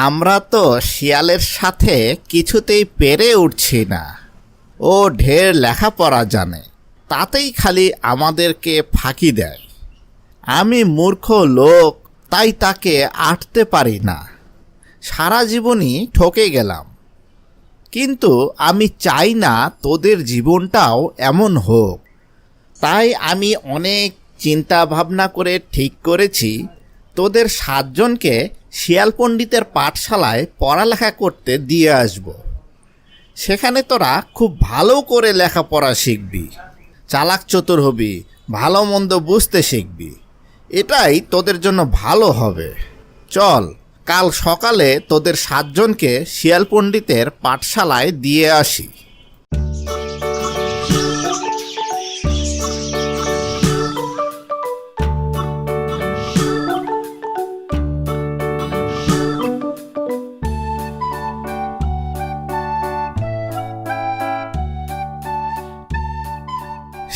আমরা তো শিয়ালের সাথে কিছুতেই পেরে উঠছি না। ও ঢের লেখাপড়া জানে, তাতেই খালি আমাদেরকে ফাঁকি দেয়। আমি মূর্খ লোক, তাই তাকে আটতে পারি না। সারা জীবনই ঠকে গেলাম। কিন্তু আমি চাই না তোদের জীবনটাও এমন হোক। তাই আমি অনেক চিন্তা ভাবনা করে ঠিক করেছি তোদের 7 জনকে শিয়াল পণ্ডিতের পাঠশালায় পড়ালেখা করতে দিয়ে আসব। সেখানে তোরা খুব ভালো করে লেখাপড়া শিখবি, চালাক চতুর হবি, ভালো মন্দ বুঝতে শিখবি। এটাই তোদের জন্য ভালো হবে। চল, কাল সকালে তোদের 7 জনকে শিয়াল পণ্ডিতের পাঠশালায় দিয়ে আসি।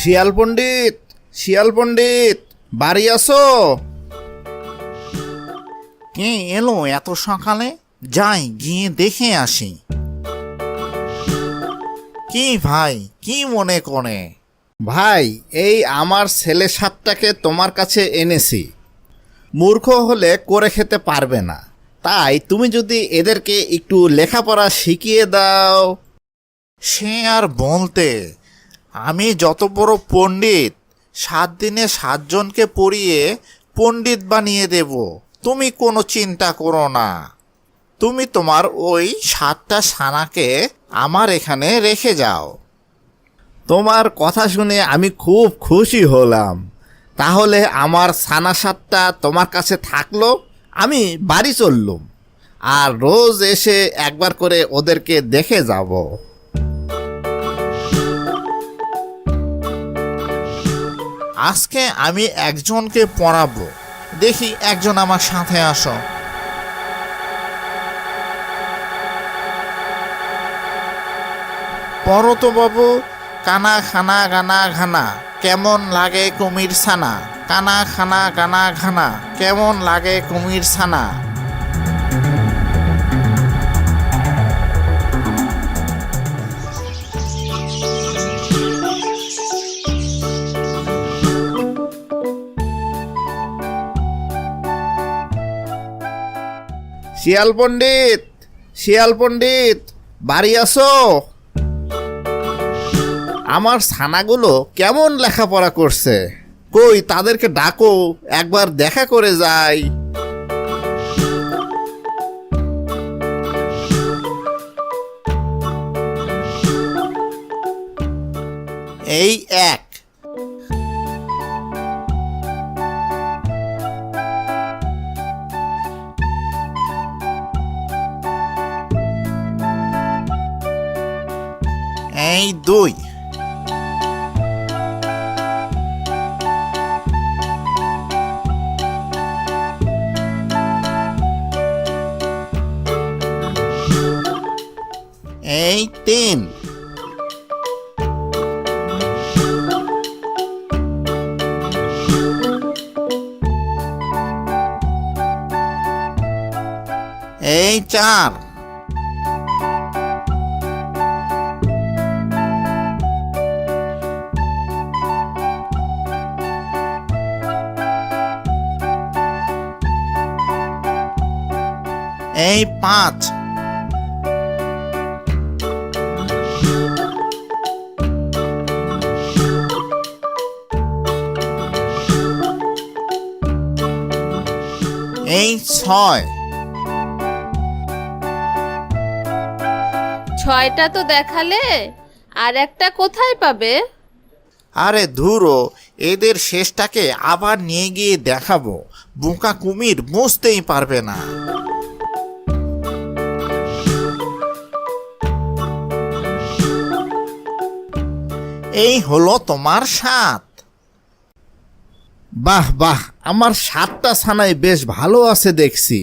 শিয়াল পণ্ডিত, শিয়াল পণ্ডিত, বাড়ি আসো। কে এলো এত সকালে? যাই গিয়ে দেখে আসি। কি ভাই, কি মনে করে? ভাই, এই আমার ছেলে 7টাকে তোমার কাছে এনেছি। মূর্খ হলে করে খেতে পারবে না, তাই তুমি যদি এদেরকে একটু লেখাপড়া শিখিয়ে দাও। সে আর বলতে, আমি যত বড় পণ্ডিত, 7 দিনে 7 জনকে পড়িয়ে পণ্ডিত বানিয়ে দেব। তুমি কোনো চিন্তা করো না। তুমি তোমার ওই 7টা ছানাকে আমার এখানে রেখে যাও। তোমার কথা শুনে আমি খুব খুশি হলাম। তাহলে আমার ছানা 7টা তোমার কাছে থাকলো, আমি বাড়ি চললুম। আর রোজ এসে একবার করে ওদেরকে দেখে যাব। আজকে আমি একজনকে পড়াবো। দেখি একজন আমার সাথে আসো। পড়ো তো বাবু। কানা খানা গানা ঘানা, কেমন লাগে কুমির ছানা। কানা খানা গানা ঘানা, কেমন লাগে কুমির ছানা। শিয়াল পণ্ডিত, শিয়াল পণ্ডিত, বাড়ি আসো। আমার ছানাগুলো কেমন লেখাপড়া করছে? কই তাদেরকে ডাকো, একবার দেখা করে যাই। এই 1, এই 2, এই 3, এই 4, এই 5, এই 6। 6টা তো দেখালে, আর একটা কোথায় পাবে? আরে ধুরো, এদের শেষটাকে আবার নিয়ে গিয়ে দেখাবো। বোকা কুমির বুঝতেই পারবে না। এই হলো তোমার 7। বাহ বাহ, আমার 7টা ছানাই বেশ ভালো আছে দেখছি।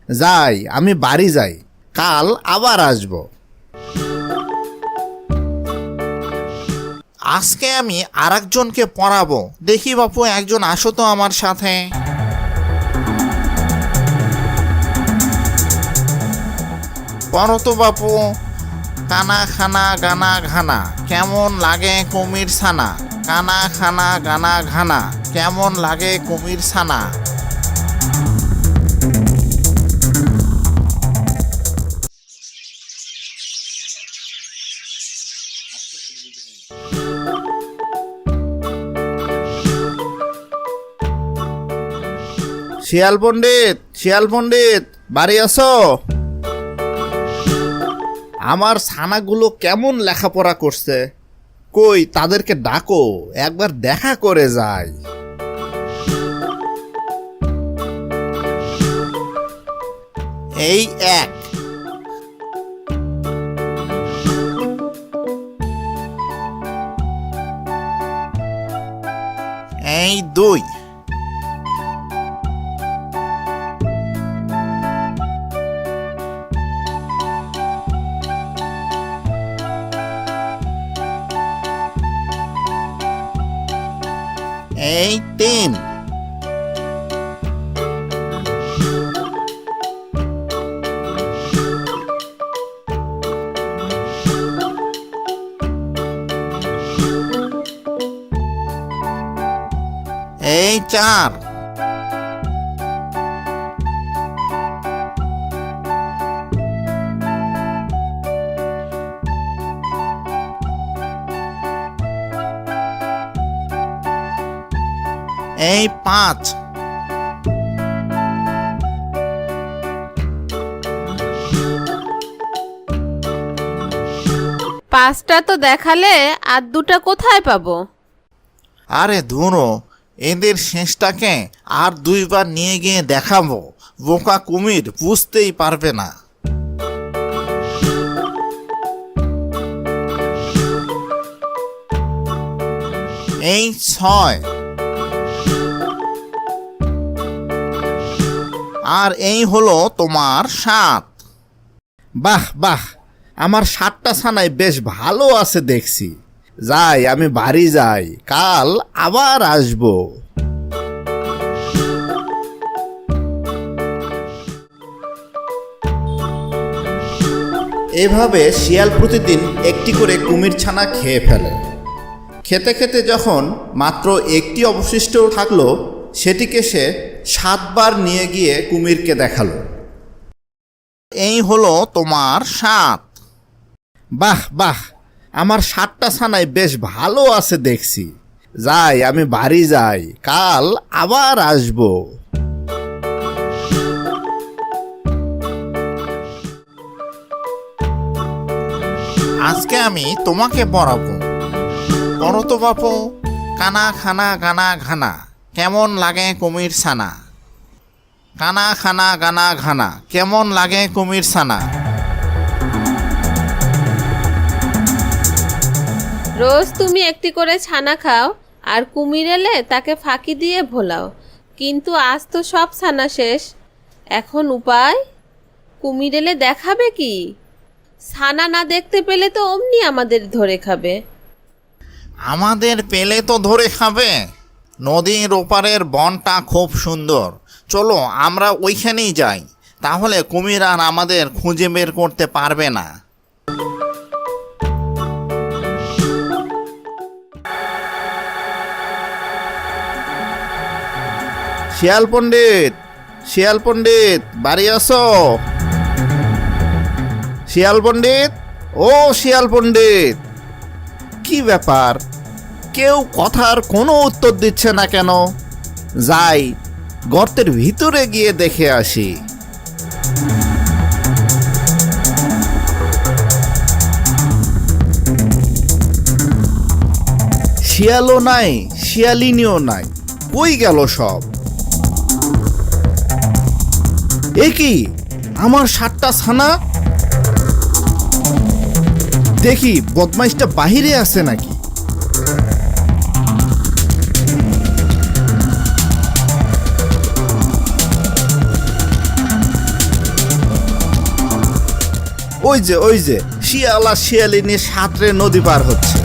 যাই, আমি বাড়ি যাই, কাল আবার আসবো। আজকে আমি আরেকজনকে পড়াবো। দেখি বাপু, একজন আসো তো আমার সাথে। করো তো বাপু। কানা খানা গানা ঘানা, কেমন লাগে কুমির ছানা। কানা খানা গানা ঘানা, কেমন লাগে কুমির ছানা। শিয়াল পণ্ডিত, শিয়াল পণ্ডিত, বাড়ি আছো? আমার ছানাগুলো কেমন লেখাপড়া করছে, কই তাদেরকে ডাকো, একবার দেখা করে যাই। এই এক, এই দুই, এই তিন, এই চার, এই পাঁচ, পাঁচটা তো দেখালে, আর দুটা কোথায় পাবো? আরে ধুনো, এদের শেষটাকে আর দুইবার নিয়ে গিয়ে দেখাবো, বোকা কুমির বুঝতেই পারবে না। এই ছয়, আর এই হলো তোমার সাত। বাহ বাহ, আমার সাতটা ছানায় বেশ ভালো আছে দেখছি। যাই, আমি বাড়ি যাই, কাল আবার আসবো। এভাবে শিয়াল প্রতিদিন একটি করে কুমির ছানা খেয়ে ফেলে। খেতে খেতে যখন মাত্র একটি অবশিষ্ট থাকলো, সেটিকে সে 7 বার নিয়ে গিয়ে কুমিরকে দেখালো। এই হলো তোমার 7। বাহ বাহ, আমার 7টা ছানায় বেশ ভালো আছে দেখছি। যাই, আমি বাড়ি যাই, কাল আবার আসবো। আজকে আমি তোমাকে পড়াবো। পড়ো তো বাপু। কানা খানা গানা ঘানা, কেমন লাগে কুমির ছানা। কানা খানা গানা ঘানা, কেমন লাগে কুমির ছানা। রোজ তুমি একটি করে ছানা খাও, আর কুমির এলে তাকে ফাঁকি দিয়ে ভোলাও, কিন্তু আজ তো সব ছানা শেষ। এখন উপায়? কুমির এলে দেখাবে কি? ছানা না দেখতে পেলে তো অমনি আমাদের ধরে খাবে। আমাদের পেলে তো ধরে খাবে। নদীর ওপারের বনটা খুব সুন্দর, চলো আমরা ওইখানেই যাই, তাহলে কুমির আর আমাদের খুঁজে বের করতে পারবে না। শিয়াল পণ্ডিত, শিয়াল পণ্ডিত, বাড়ি আছো? শিয়াল পণ্ডিত, ও শিয়াল পণ্ডিত, কি ব্যাপার, কেউ কথার কোনো উত্তর দিচ্ছে না কেন? যাই, গর্তের ভিতরে গিয়ে দেখে আসি। শিয়ালও নাই, শিয়ালিনীও নাই, কই গেল সব? এ কি, আমার 7টা ছানা? দেখি বদমাইশটা বাহিরে আছে নাকি। ওই যে ওই যে শিয়াল আর শিয়ালিনী সাঁতরে নদী পার হচ্ছে।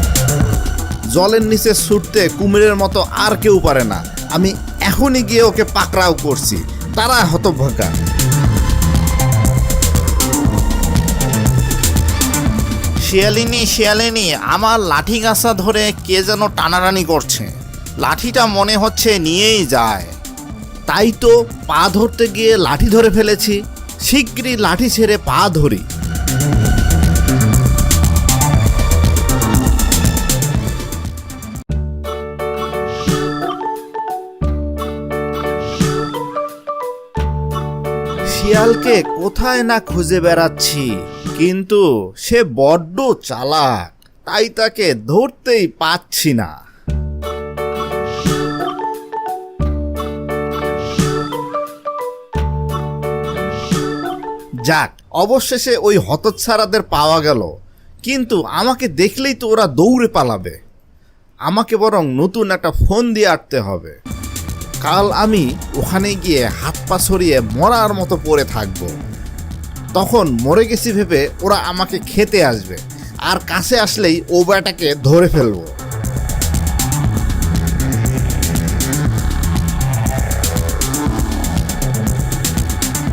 জলের নিচে ছুটতে কুমিরের মতো আর কেউ পারে না। আমি এখনই গিয়ে ওকে পাকড়াও করছি, তারা হতভাগা। শিয়ালিনী শিয়ালিনী, আমার লাঠি গাছা ধরে কে যেন টানাটানি করছে। লাঠিটা মনে হচ্ছে নিয়েই যায়। তাই তো পা ধরতে গিয়ে লাঠি ধরে ফেলেছি। শিগগিরই লাঠি ছেড়ে পা ধরি। শিয়ালকে কোথায় না খুঁজে বেড়াচ্ছি, কিন্তু সে বড্ড চালাক, তাই তাকে ধরতেই পাচ্ছি না। যাক, অবশেষে ওই হতচ্ছাড়াদের পাওয়া গেল, কিন্তু আমাকে দেখলেই তো ওরা দৌড়ে পালাবে। আমাকে বরং নতুন একটা ফোন দিয়ে আটতে হবে। কাল আমি ওখানে গিয়ে হাত পা ছড়িয়ে মরার মতো পড়ে থাকবো। তখন মরে গেছি ভেবে ওরা আমাকে খেতে আসবে, আর কাছে আসলেই ও বেটাকে ধরে ফেলবো।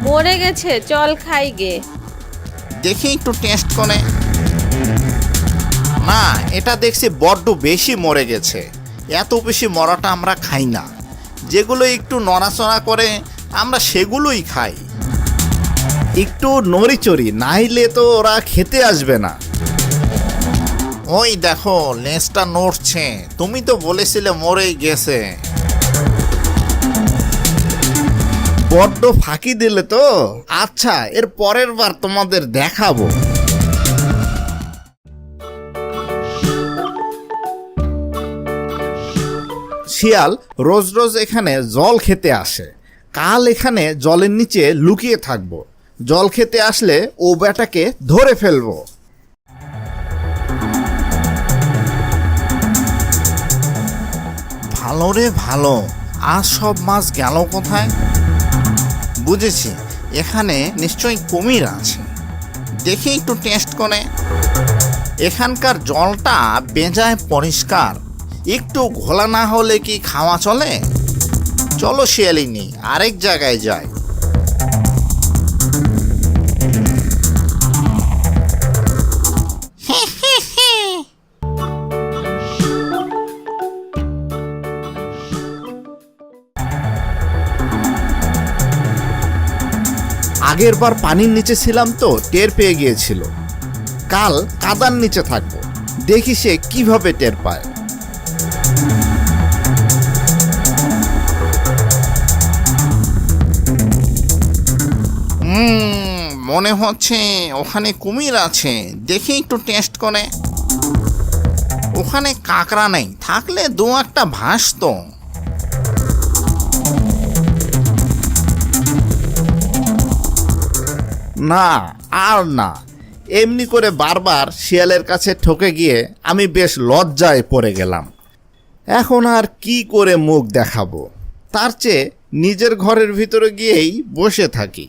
মরে গেছে, চল খাই গে। দেখি একটু টেস্ট করে। না, এটা দেখছি বড্ড বেশি মরে গেছে। এত বেশি মরাটা আমরা খাই না। যেগুলো একটু নড়াচড়া করে আমরা সেগুলোই খাই। একটু নড়িচড়ি, নাইলে তো ওরা খেতে আসবে না। ওই দেখো, লেজটা নড়ছে। তুমি তো বলেছিলে মরেই গেছে। বড্ড ফাঁকি দিলে তো। আচ্ছা, এর পরের বার তোমাদের দেখাবো। শিয়াল রোজ রোজ এখানে জল খেতে আসে। কাল এখানে জলের নিচে লুকিয়ে থাকবো। জল খেতে আসলে ও বেটাকে ধরে ফেলবো। ভালো রে ভালো, আজ সব মাছ গেল কোথায়? বুঝেছি, এখানে নিশ্চয়ই কুমির আছে। দেখি একটু টেস্ট করে। এখানকার জলটা বেজায় পরিষ্কার। একটু ঘোলা না হলে কি খাওয়া চলে? চলো শিয়ালিনী, আরেক জায়গায় যাই। আগের বার পানির নিচে ছিলাম তো টের পেয়ে গিয়েছিল। কাল কাদার নিচে থাকবো, দেখি সে কিভাবে টের পায়। মনে হচ্ছে ওখানে কুমির আছে। দেখি একটু টেস্ট করে। ওখানে কাঁকড়া নেই, থাকলে দু একটা ভাসতো। না, আর না। এমনি করে বারবার শিয়ালের কাছে ঠকে গিয়ে আমি বেশ লজ্জায় পড়ে গেলাম। এখন আর কি করে মুখ দেখাবো? তার চেয়ে নিজের ঘরের ভিতরে গিয়েই বসে থাকি।